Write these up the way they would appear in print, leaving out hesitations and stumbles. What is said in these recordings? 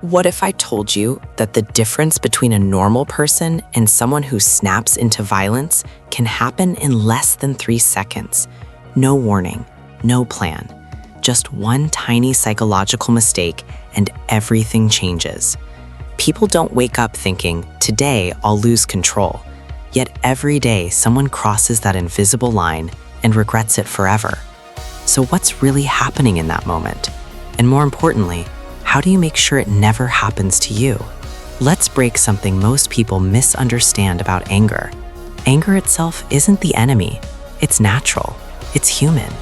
What if I told you that the difference between a normal person and someone who snaps into violence can happen in less than 3 seconds? No warning, no plan. Just one tiny psychological mistake and everything changes. People don't wake up thinking, today I'll lose control. Yet every day someone crosses that invisible line and regrets it forever. So what's really happening in that moment? And more importantly, how do you make sure it never happens to you? Let's break something most people misunderstand about anger. Anger itself isn't the enemy. It's natural. It's human.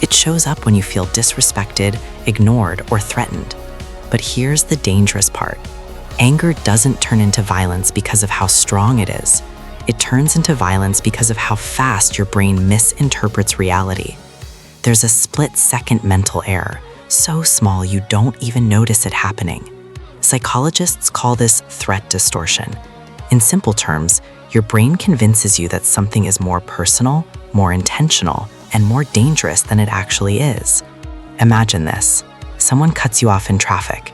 It shows up when you feel disrespected, ignored, or threatened. But here's the dangerous part. Anger doesn't turn into violence because of how strong it is. It turns into violence because of how fast your brain misinterprets reality. There's a split-second mental error, so small you don't even notice it happening. Psychologists call this threat distortion. In simple terms, your brain convinces you that something is more personal, more intentional, and more dangerous than it actually is. Imagine this. Someone cuts you off in traffic.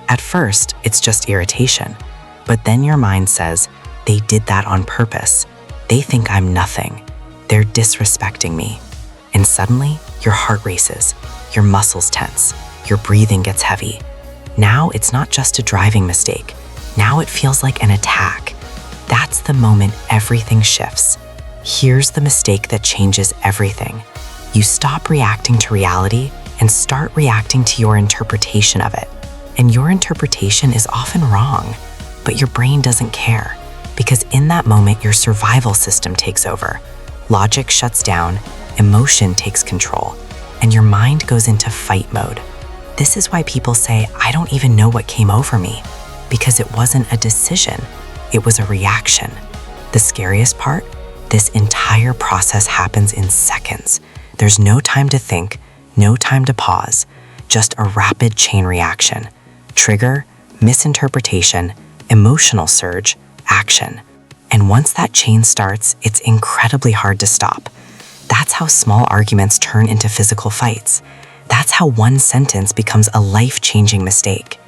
At first, it's just irritation, but then your mind says, they did that on purpose. They think I'm nothing. They're disrespecting me. And suddenly, your heart races, your muscles tense, your breathing gets heavy. Now it's not just a driving mistake. Now it feels like an attack. That's the moment everything shifts. Here's the mistake that changes everything. You stop reacting to reality and start reacting to your interpretation of it. And your interpretation is often wrong, but your brain doesn't care, because in that moment, your survival system takes over. Logic shuts down, emotion takes control, and your mind goes into fight mode. This is why people say, I don't even know what came over me, because it wasn't a decision, it was a reaction. The scariest part? This entire process happens in seconds. There's no time to think, no time to pause, just a rapid chain reaction. Trigger, misinterpretation, emotional surge, action. And once that chain starts, it's incredibly hard to stop. That's how small arguments turn into physical fights. That's how one sentence becomes a life-changing mistake.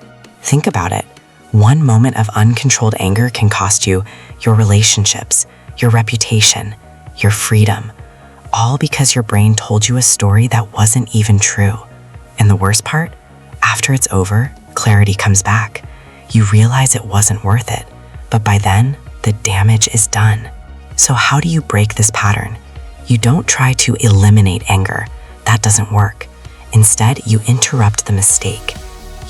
Think about it. One moment of uncontrolled anger can cost you your relationships, your reputation, your freedom, all because your brain told you a story that wasn't even true. And the worst part? After it's over, clarity comes back. You realize it wasn't worth it, but by then, the damage is done. So how do you break this pattern? You don't try to eliminate anger. That doesn't work. Instead, you interrupt the mistake.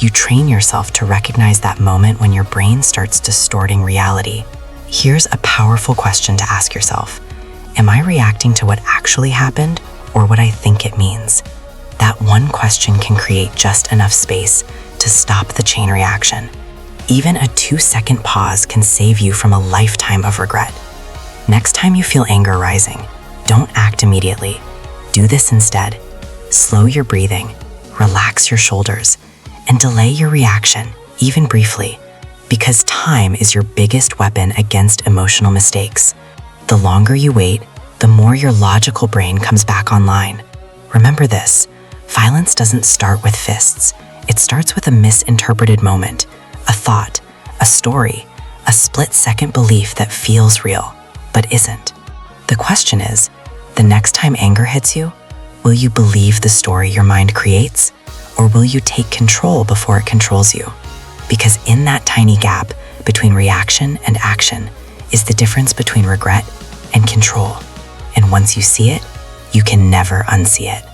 You train yourself to recognize that moment when your brain starts distorting reality. Here's a powerful question to ask yourself. Am I reacting to what actually happened or what I think it means? That one question can create just enough space to stop the chain reaction. Even a 2-second pause can save you from a lifetime of regret. Next time you feel anger rising, don't act immediately. Do this instead. Slow your breathing, relax your shoulders, and delay your reaction, even briefly, because time is your biggest weapon against emotional mistakes. The longer you wait, the more your logical brain comes back online. Remember this, violence doesn't start with fists. It starts with a misinterpreted moment, a thought, a story, a split-second belief that feels real, but isn't. The question is, the next time anger hits you, will you believe the story your mind creates, or will you take control before it controls you? Because in that tiny gap between reaction and action is the difference between regret and control. And once you see it, you can never unsee it.